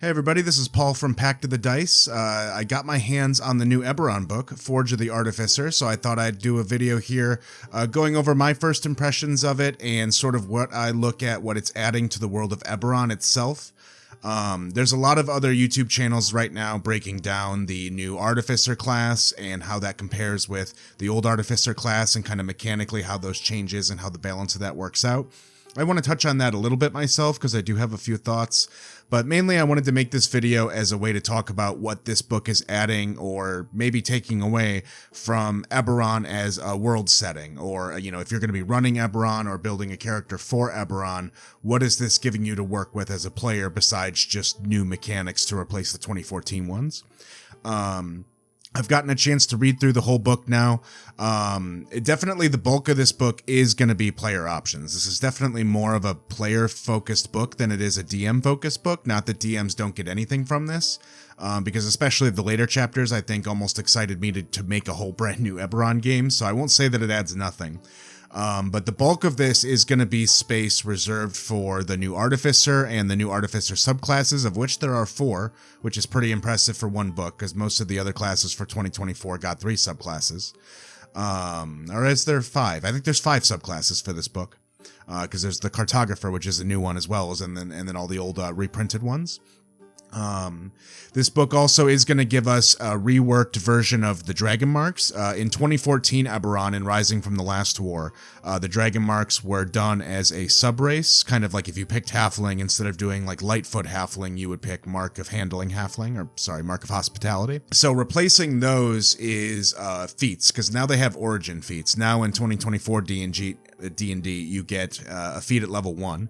Hey everybody, this is Paul from Pact of the Dice. I got my hands on the new Eberron book, Forge of the Artificer, so I thought I'd do a video here going over my first impressions of it and sort of what I look at, what it's adding to the world of Eberron itself. There's a lot of other YouTube channels right now breaking down the new Artificer class and how that compares with the old Artificer class and kind of mechanically how those changes and how the balance of that works out. I want to touch on that a little bit myself because I do have a few thoughts, but mainly I wanted to make this video as a way to talk about what this book is adding or maybe taking away from Eberron as a world setting, or, you know, if you're going to be running Eberron or building a character for Eberron, what is this giving you to work with as a player besides just new mechanics to replace the 2014 ones? I've gotten a chance to read through the whole book now. Definitely the bulk of this book is going to be player options. This is definitely more of a player-focused book than it is a DM-focused book. Not that DMs don't get anything from this, because especially the later chapters, I think, almost excited me to make a whole brand new Eberron game, so I won't say that it adds nothing. But the bulk of this is going to be space reserved for the new Artificer and the new Artificer subclasses, of which there are 4, which is pretty impressive for one book, because most of the other classes for 2024 got 3 subclasses. Or is there 5? I think there's 5 subclasses for this book, because there's the Cartographer, which is a new one as well, and then all the old reprinted ones. This book also is going to give us a reworked version of the Dragonmarks. In 2014 Eberron and Rising from the Last War, the Dragonmarks were done as a subrace, kind of like if you picked Halfling, instead of doing like Lightfoot Halfling, you would pick Mark of Handling Halfling, or sorry, Mark of Hospitality. So replacing those is feats, because now they have origin feats. Now in 2024 D&D, you get a feat at level 1.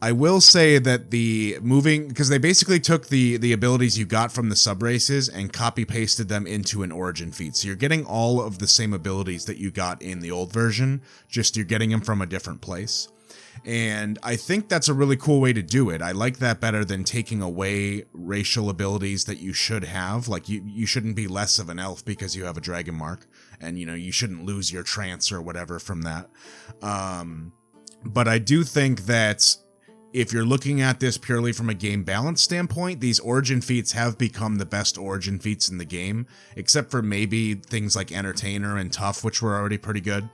I will say that because they basically took the abilities you got from the subraces and copy-pasted them into an origin feat. So you're getting all of the same abilities that you got in the old version, just you're getting them from a different place. And I think that's a really cool way to do it. I like that better than taking away racial abilities that you should have. Like, you shouldn't be less of an elf because you have a Dragonmark, and, you know, you shouldn't lose your trance or whatever from that. But I do think that if you're looking at this purely from a game balance standpoint, these origin feats have become the best origin feats in the game, except for maybe things like Entertainer and Tough, which were already pretty good.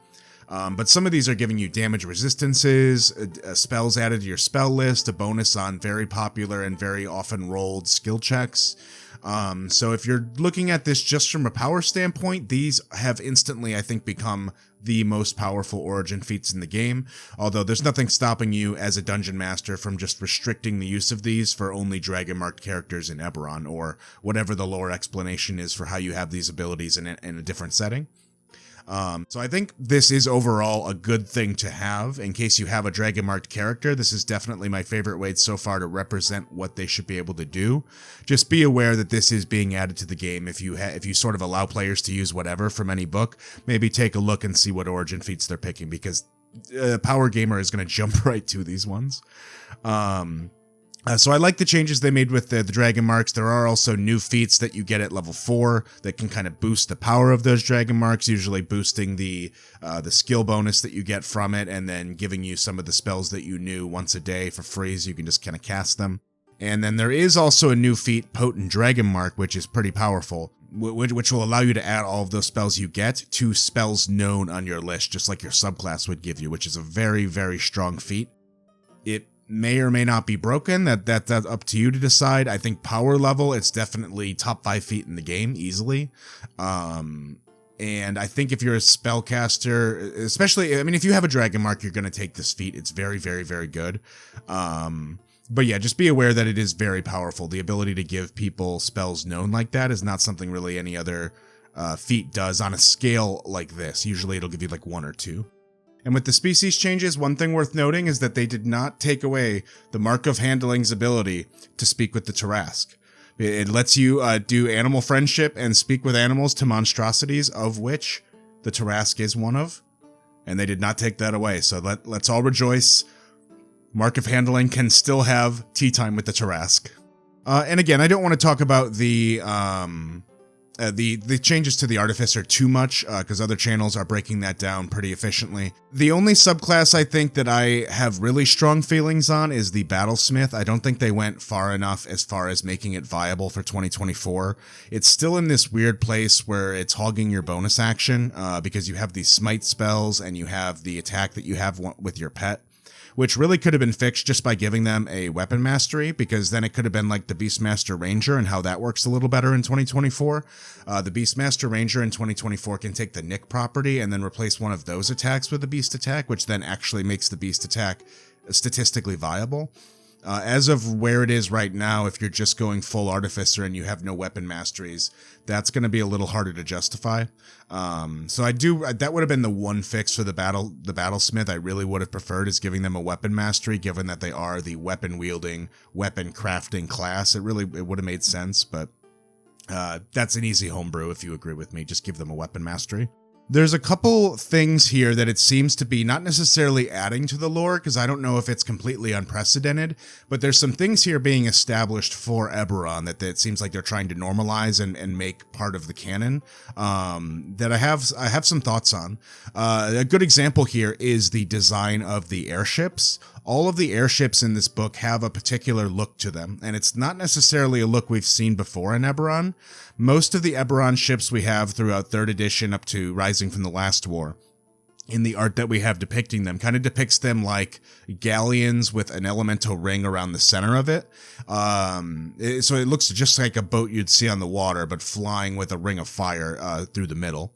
But some of these are giving you damage resistances, spells added to your spell list, a bonus on very popular and very often rolled skill checks. So if you're looking at this just from a power standpoint, these have instantly, I think, become the most powerful origin feats in the game, although there's nothing stopping you as a dungeon master from just restricting the use of these for only Dragonmarked characters in Eberron, or whatever the lore explanation is for how you have these abilities in a different setting. So I think this is overall a good thing to have in case you have a Dragonmarked character. This is definitely my favorite way so far to represent what they should be able to do. Just be aware that this is being added to the game. If you sort of allow players to use whatever from any book, maybe take a look and see what origin feats they're picking, because a power gamer is going to jump right to these ones. So I like the changes they made with the Dragonmarks. There are also new feats that you get at level 4 that can kind of boost the power of those Dragonmarks, usually boosting the skill bonus that you get from it, and then giving you some of the spells that you knew once a day for free, so you can just kind of cast them. And then there is also a new feat, Potent Dragonmark, which is pretty powerful, which will allow you to add all of those spells you get to spells known on your list, just like your subclass would give you, which is a very, very strong feat. It may or may not be broken. That's up to you to decide. I think power level, it's definitely top 5 feet in the game easily. And I think if you're a spellcaster, especially, I mean, if you have a Dragonmark, you're going to take this feat. It's very, very, very good. But yeah, just be aware that it is very powerful. The ability to give people spells known like that is not something really any other feat does on a scale like this. Usually it'll give you like 1 or 2. And with the species changes, one thing worth noting is that they did not take away the Mark of Handling's ability to speak with the Tarrasque. It lets you do animal friendship and speak with animals to monstrosities, of which the Tarrasque is one of, and they did not take that away. So let's all rejoice. Mark of Handling can still have tea time with the Tarrasque. And again, I don't want to talk about the the changes to the Artificer too much, because other channels are breaking that down pretty efficiently. The only subclass I think that I have really strong feelings on is the Battlesmith. I don't think they went far enough as far as making it viable for 2024. It's still in this weird place where it's hogging your bonus action, because you have these smite spells and you have the attack that you have with your pet, which really could have been fixed just by giving them a weapon mastery, because then it could have been like the Beastmaster Ranger and how that works a little better in 2024. The Beastmaster Ranger in 2024 can take the Nick property and then replace one of those attacks with the Beast attack, which then actually makes the Beast attack statistically viable. As of where it is right now, if you're just going full Artificer and you have no weapon masteries, that's going to be a little harder to justify. So that would have been the one fix for the Battlesmith I really would have preferred, is giving them a weapon mastery, given that they are the weapon wielding, weapon crafting class. It would have made sense, but that's an easy homebrew if you agree with me. Just give them a weapon mastery. There's a couple things here that it seems to be not necessarily adding to the lore, because I don't know if it's completely unprecedented, but there's some things here being established for Eberron that it seems like they're trying to normalize and make part of the canon, that I have some thoughts on. A good example here is the design of the airships. All of the airships in this book have a particular look to them, and it's not necessarily a look we've seen before in Eberron. Most of the Eberron ships we have throughout 3rd edition up to Rising from the Last War, in the art that we have depicting them, kind of depicts them like galleons with an elemental ring around the center of it. So it looks just like a boat you'd see on the water, but flying with a ring of fire through the middle.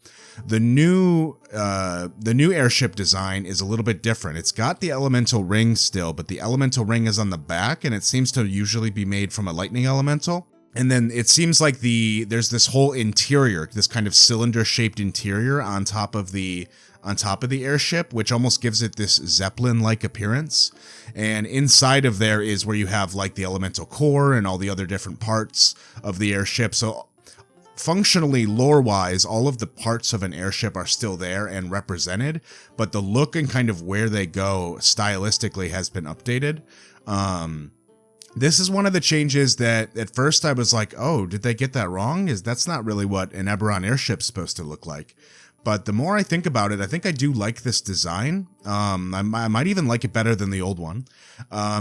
The new airship design is a little bit different. It's got the elemental ring still, but the elemental ring is on the back, and it seems to usually be made from a lightning elemental. And then it seems like there's this whole interior, this kind of cylinder-shaped interior on top of the airship, which almost gives it this Zeppelin-like appearance. And inside of there is where you have like the elemental core and all the other different parts of the airship. So functionally, lore-wise, all of the parts of an airship are still there and represented, but the look and kind of where they go stylistically has been updated. This is one of the changes that at first I was like, oh, did they get that wrong? That's not really what an Eberron airship's supposed to look like. But the more I think about it, I think I do like this design. I might even like it better than the old one,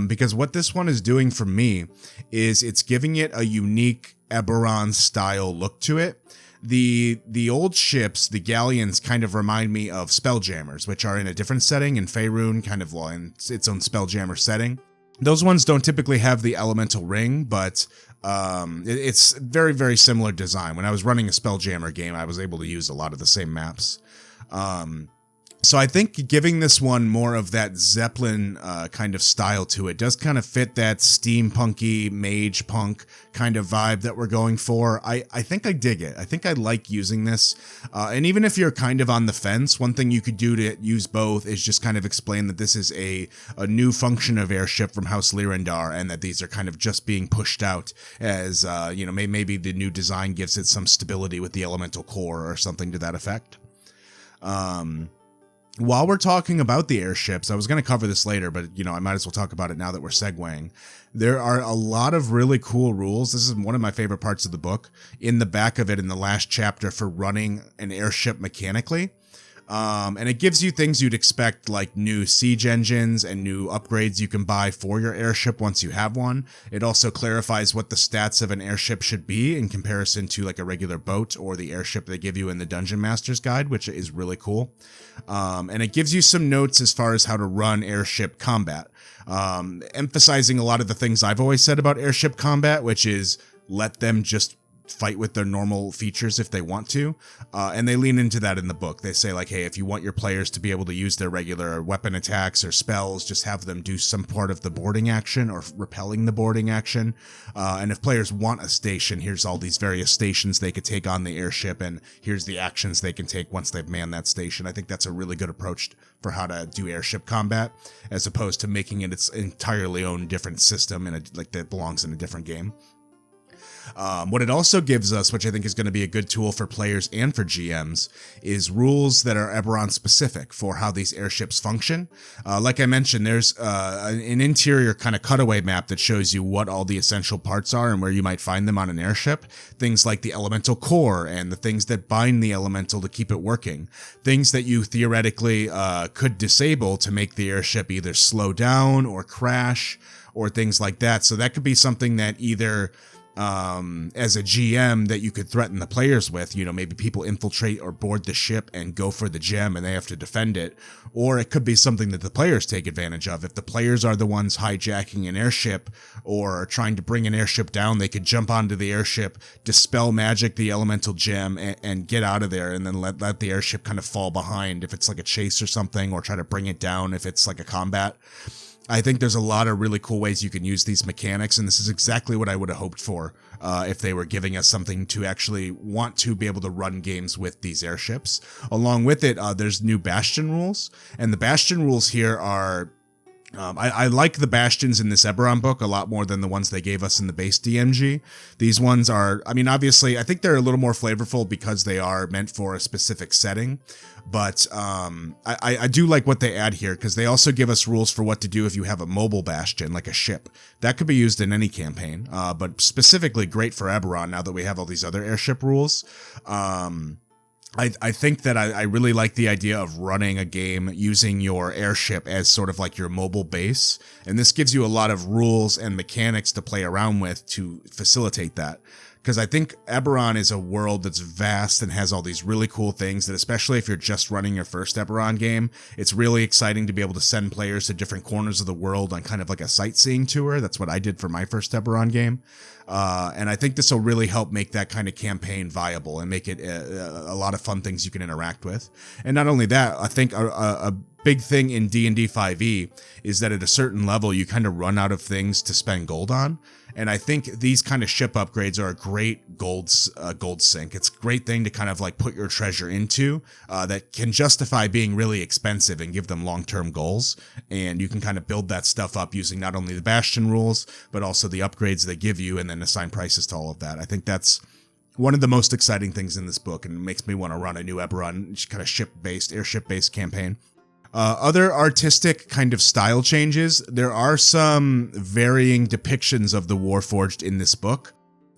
because what this one is doing for me is it's giving it a unique Eberron style look to it. The old ships, the galleons, kind of remind me of Spelljammers, which are in a different setting in Faerun, kind of in its own Spelljammer setting. Those ones don't typically have the elemental ring, but it's very, very similar design. When I was running a Spelljammer game, I was able to use a lot of the same maps. So I think giving this one more of that Zeppelin kind of style to it does kind of fit that steampunky, mage punk kind of vibe that we're going for. I think I dig it. I think I like using this. And even if you're kind of on the fence, one thing you could do to use both is just kind of explain that this is a new function of airship from House Lyrandar, and that these are kind of just being pushed out as, maybe the new design gives it some stability with the elemental core or something to that effect. While we're talking about the airships, I was going to cover this later, but, I might as well talk about it now that we're segueing. There are a lot of really cool rules. This is one of my favorite parts of the book. In the back of it, in the last chapter, for running an airship mechanically. And it gives you things you'd expect, like new siege engines and new upgrades you can buy for your airship once you have one. It also clarifies what the stats of an airship should be in comparison to like a regular boat or the airship they give you in the Dungeon Master's Guide, which is really cool. And it gives you some notes as far as how to run airship combat, emphasizing a lot of the things I've always said about airship combat, which is let them just fight with their normal features if they want to, and they lean into that in the book. They say like, hey, if you want your players to be able to use their regular weapon attacks or spells, just have them do some part of the boarding action or repelling the boarding action, and if players want a station, here's all these various stations they could take on the airship, and here's the actions they can take once they've manned that station. I think that's a really good approach for how to do airship combat, as opposed to making it its entirely own different system that belongs in a different game. What it also gives us, which I think is going to be a good tool for players and for GMs, is rules that are Eberron specific for how these airships function. Like I mentioned, there's an interior kind of cutaway map that shows you what all the essential parts are and where you might find them on an airship. Things like the elemental core and the things that bind the elemental to keep it working. Things that you theoretically could disable to make the airship either slow down or crash or things like that. So that could be something that either as a GM that you could threaten the players with, maybe people infiltrate or board the ship and go for the gem and they have to defend it. Or it could be something that the players take advantage of. If the players are the ones hijacking an airship or trying to bring an airship down, they could jump onto the airship, dispel magic the elemental gem, and get out of there, and then let the airship kind of fall behind if it's like a chase or something, or try to bring it down if it's like a combat. I think there's a lot of really cool ways you can use these mechanics, and this is exactly what I would have hoped for if they were giving us something to actually want to be able to run games with these airships. Along with it, there's new Bastion rules, and the Bastion rules here are... I like the Bastions in this Eberron book a lot more than the ones they gave us in the base DMG. These ones are, obviously, I think they're a little more flavorful because they are meant for a specific setting. But I do like what they add here, because they also give us rules for what to do if you have a mobile Bastion, like a ship. That could be used in any campaign, but specifically great for Eberron now that we have all these other airship rules. I think that I really like the idea of running a game using your airship as sort of like your mobile base. And this gives you a lot of rules and mechanics to play around with to facilitate that. Because I think Eberron is a world that's vast and has all these really cool things that, especially if you're just running your first Eberron game, it's really exciting to be able to send players to different corners of the world on kind of like a sightseeing tour. That's what I did for my first Eberron game. And I think this will really help make that kind of campaign viable and make it a lot of fun things you can interact with. And not only that, I think a big thing in D&D 5e is that at a certain level, you kind of run out of things to spend gold on. And I think these kind of ship upgrades are a great gold sink. It's a great thing to kind of like put your treasure into that can justify being really expensive and give them long-term goals. And you can kind of build that stuff up using not only the Bastion rules, but also the upgrades they give you, and then assign prices to all of that. I think that's one of the most exciting things in this book, and it makes me want to run a new Eberron kind of airship-based campaign. Other artistic kind of style changes. There are some varying depictions of the Warforged in this book.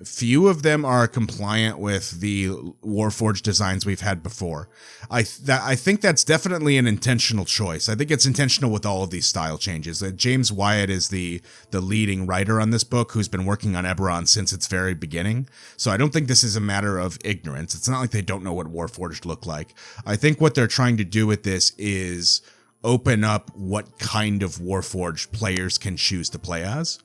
Few of them are compliant with the Warforged designs we've had before. I think that's definitely an intentional choice. I think it's intentional with all of these style changes. James Wyatt is the leading writer on this book, who's been working on Eberron since its very beginning. So I don't think this is a matter of ignorance. It's not like they don't know what Warforged look like. I think what they're trying to do with this is open up what kind of Warforged players can choose to play as.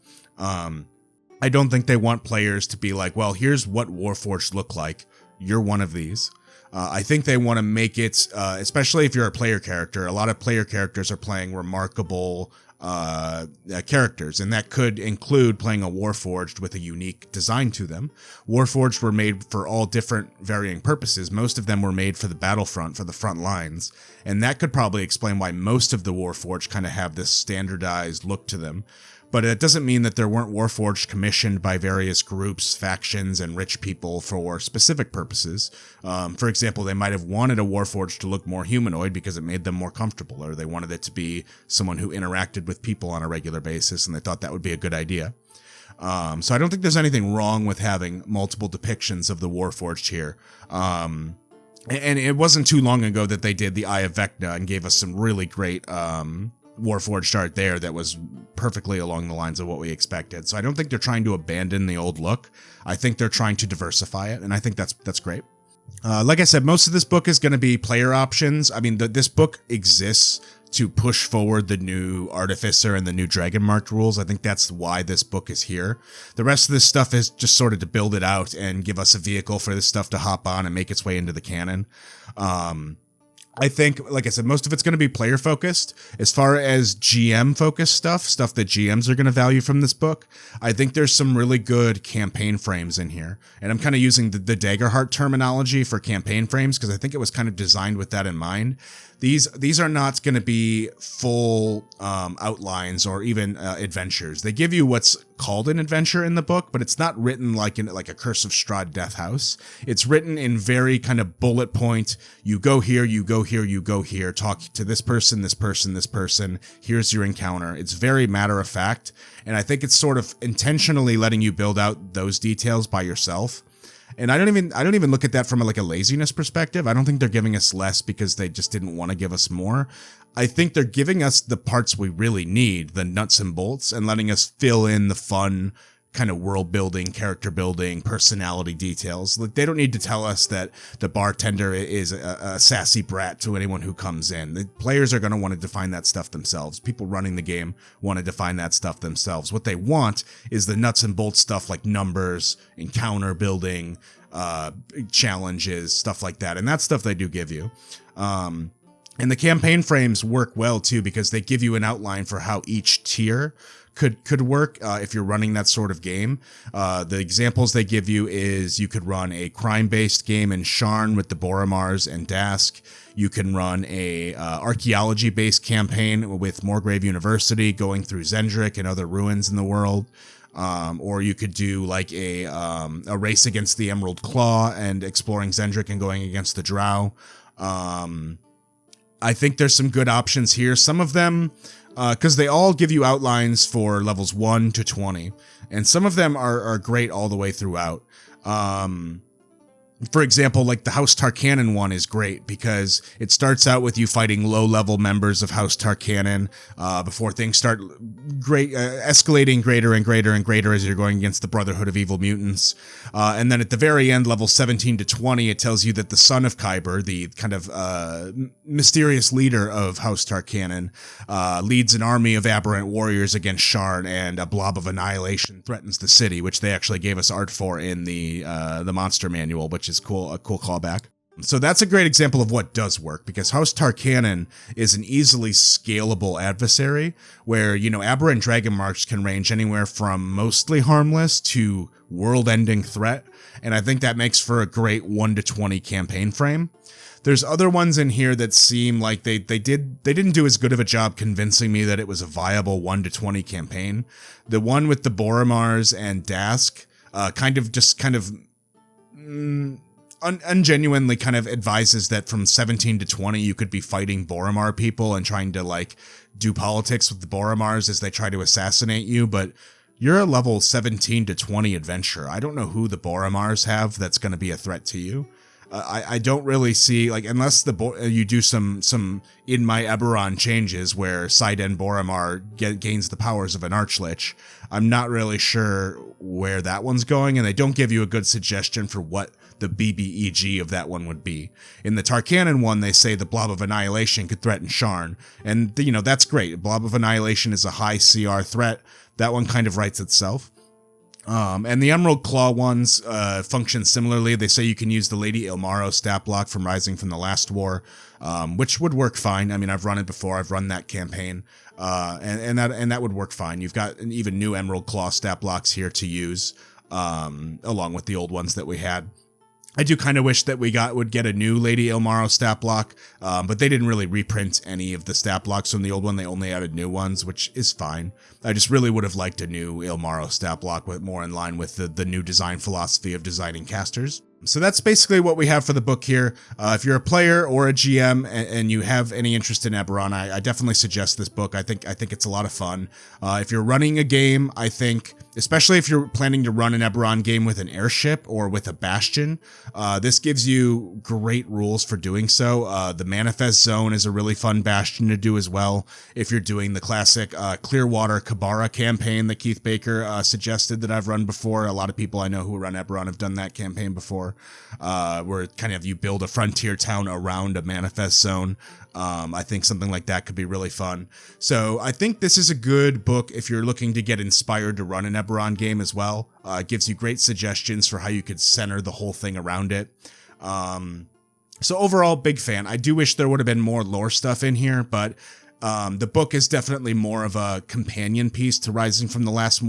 I don't think they want players to be like, well, here's what Warforged look like. You're one of these. I think they want to make it, especially if you're a player character, a lot of player characters are playing remarkable characters, and that could include playing a Warforged with a unique design to them. Warforged were made for all different varying purposes. Most of them were made for the battlefront, for the front lines, and that could probably explain why most of the Warforged kind of have this standardized look to them. But it doesn't mean that there weren't Warforged commissioned by various groups, factions, and rich people for specific purposes. For example, they might have wanted a Warforged to look more humanoid because it made them more comfortable, or they wanted it to be someone who interacted with people on a regular basis, and they thought that would be a good idea. So I don't think there's anything wrong with having multiple depictions of the Warforged here. And it wasn't too long ago that they did the Eye of Vecna and gave us some really great Warforged art there that was perfectly along the lines of what we expected. So I don't think they're trying to abandon the old look. I think they're trying to diversify it, and I think that's great. Like I said, most of this book is going to be player options. I mean, this book exists to push forward the new Artificer and the new Dragonmark rules. I think that's why this book is here. The rest of this stuff is just sort of to build it out and give us a vehicle for this stuff to hop on and make its way into the canon. I think, like I said, most of it's going to be player focused. As far as GM focused stuff that GMs are going to value from this book, I think there's some really good campaign frames in here. And I'm kind of using the Daggerheart terminology for campaign frames because I think it was kind of designed with that in mind. These are not going to be full outlines or even adventures. They give you what's called an adventure in the book, but it's not written like a Curse of Strahd Death House. It's written in very kind of bullet point. You go here, you go here, you go here, talk to this person, this person, this person. Here's your encounter. It's very matter of fact. And I think it's sort of intentionally letting you build out those details by yourself. And I don't even look at that from a laziness perspective. I don't think they're giving us less because they just didn't want to give us more. I think they're giving us the parts we really need, the nuts and bolts, and letting us fill in the fun kind of world building, character building, personality details. Like, they don't need to tell us that the bartender is a sassy brat to anyone who comes in. The players are going to want to define that stuff themselves. People running the game want to define that stuff themselves. What they want is the nuts and bolts stuff like numbers, encounter building, challenges, stuff like that. And that stuff they do give you. And the campaign frames work well too, because they give you an outline for how each tier could work if you're running that sort of game. The examples they give you is you could run a crime-based game in Sharn with the Boromars and Dask. You can run a archaeology-based campaign with Morgrave University, going through Zendrick and other ruins in the world. Or you could do like a race against the Emerald Claw and exploring Zendrick and going against the Drow. I think there's some good options here. Some of them, because they all give you outlines for levels 1 to 20, and some of them are great all the way throughout. For example, like the House Tarkanan one is great because it starts out with you fighting low-level members of House Tarkanan before things start escalating greater and greater and greater as you're going against the Brotherhood of Evil Mutants. And then at the very end, level 17 to 20, it tells you that the son of Khyber, the kind of mysterious leader of House Tarkanan, leads an army of aberrant warriors against Sharn, and a blob of annihilation threatens the city, which they actually gave us art for in the monster manual, which is cool, a cool callback. So that's a great example of what does work, because House Tarkanan is an easily scalable adversary where, aberrant Dragonmarks can range anywhere from mostly harmless to world-ending threat, and I think that makes for a great 1 to 20 campaign frame. There's other ones in here that seem like they didn't do as good of a job convincing me that it was a viable 1 to 20 campaign. The one with the Boromars and Dask ungenuinely kind of advises that from 17 to 20 you could be fighting Boromar people and trying to do politics with the Boromars as they try to assassinate you, but you're a level 17 to 20 adventurer. I don't know who the Boromars have that's going to be a threat to you. I don't really see, unless you do some in my Eberron changes where Siden Boromar gains the powers of an Archlich. I'm not really sure where that one's going, and they don't give you a good suggestion for what the BBEG of that one would be. In the Tarkanan one, they say the Blob of Annihilation could threaten Sharn, and that's great. Blob of Annihilation is a high CR threat. That one kind of writes itself. And the Emerald Claw ones function similarly. They say you can use the Lady Ilmaro stat block from Rising from the Last War, which would work fine. I mean, I've run it before. I've run that campaign, and that would work fine. You've got even new Emerald Claw stat blocks here to use, along with the old ones that we had. I do kind of wish that we would get a new Lady Ilmaro stat block, but they didn't really reprint any of the stat blocks from the old one. They only added new ones, which is fine. I just really would have liked a new Ilmaro stat block with more in line with the new design philosophy of designing casters. So that's basically what we have for the book here. If you're a player or a GM and you have any interest in Eberron, I definitely suggest this book. I think it's a lot of fun. If you're running a game, I think, especially if you're planning to run an Eberron game with an airship or with a Bastion, this gives you great rules for doing so. The Manifest Zone is a really fun Bastion to do as well. If you're doing the classic Clearwater Kabara campaign that Keith Baker suggested that I've run before, a lot of people I know who run Eberron have done that campaign before. Where kind of you build a frontier town around a manifest zone. I think something like that could be really fun. So I think this is a good book if you're looking to get inspired to run an Eberron game as well. It gives you great suggestions for how you could center the whole thing around it. So overall, big fan. I do wish there would have been more lore stuff in here, but the book is definitely more of a companion piece to Rising from the Last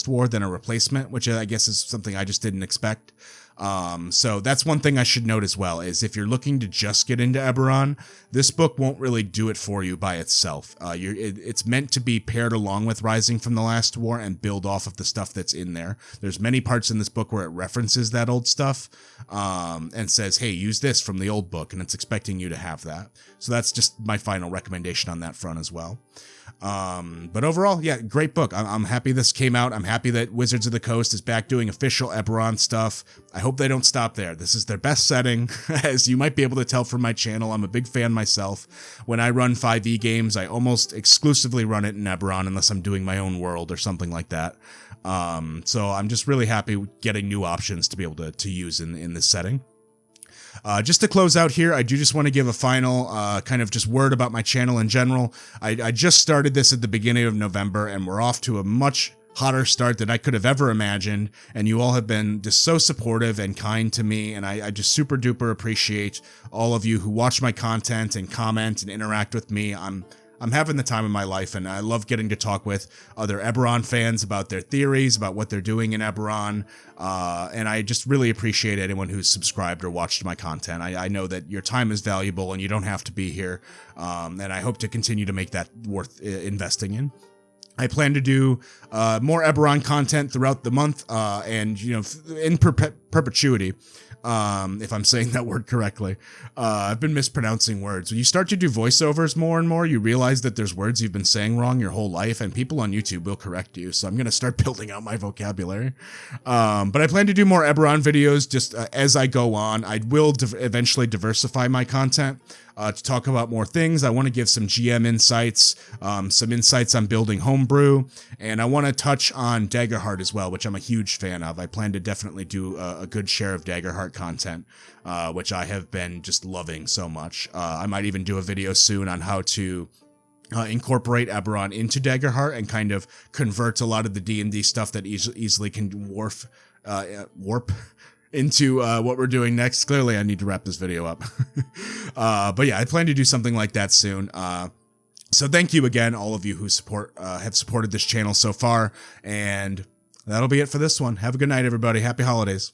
War than a replacement, which I guess is something I just didn't expect. So that's one thing I should note as well, is if you're looking to just get into Eberron, this book won't really do it for you by itself. It's meant to be paired along with Rising from the Last War and build off of the stuff that's in there. There's many parts in this book where it references that old stuff, and says, hey, use this from the old book, and it's expecting you to have that. So that's just my final recommendation on that front as well. But overall, yeah, great book. I'm happy this came out. I'm happy that Wizards of the Coast is back doing official Eberron stuff. I hope they don't stop there. This is their best setting. As you might be able to tell from my channel, I'm a big fan myself. When I run 5e games, I almost exclusively run it in Eberron unless I'm doing my own world or something like that. So I'm just really happy getting new options to be able to use in this setting. Just to close out here, I do just want to give a final kind of just word about my channel in general. I just started this at the beginning of November, and we're off to a much hotter start than I could have ever imagined, and you all have been just so supportive and kind to me, and I just super duper appreciate all of you who watch my content and comment and interact with me. I'm having the time of my life, and I love getting to talk with other Eberron fans about their theories, about what they're doing in Eberron, and I just really appreciate anyone who's subscribed or watched my content. I know that your time is valuable, and you don't have to be here, and I hope to continue to make that worth investing in. I plan to do more Eberron content throughout the month, and in perpetuity. If I'm saying that word correctly. I've been mispronouncing words. When you start to do voiceovers more and more, you realize that there's words you've been saying wrong your whole life, and people on YouTube will correct you, so I'm going to start building out my vocabulary. But I plan to do more Eberron videos just as I go on. I will eventually diversify my content to talk about more things. I want to give some GM insights, some insights on building homebrew, and I want to touch on Daggerheart as well, which I'm a huge fan of. I plan to definitely do a good share of Daggerheart content, which I have been just loving so much. I might even do a video soon on how to incorporate Eberron into Daggerheart and kind of convert a lot of the D&D stuff that easily can warp into what we're doing next. Clearly, I need to wrap this video up. But yeah, I plan to do something like that soon. So thank you again, all of you who have supported this channel so far, and that'll be it for this one. Have a good night, everybody. Happy holidays.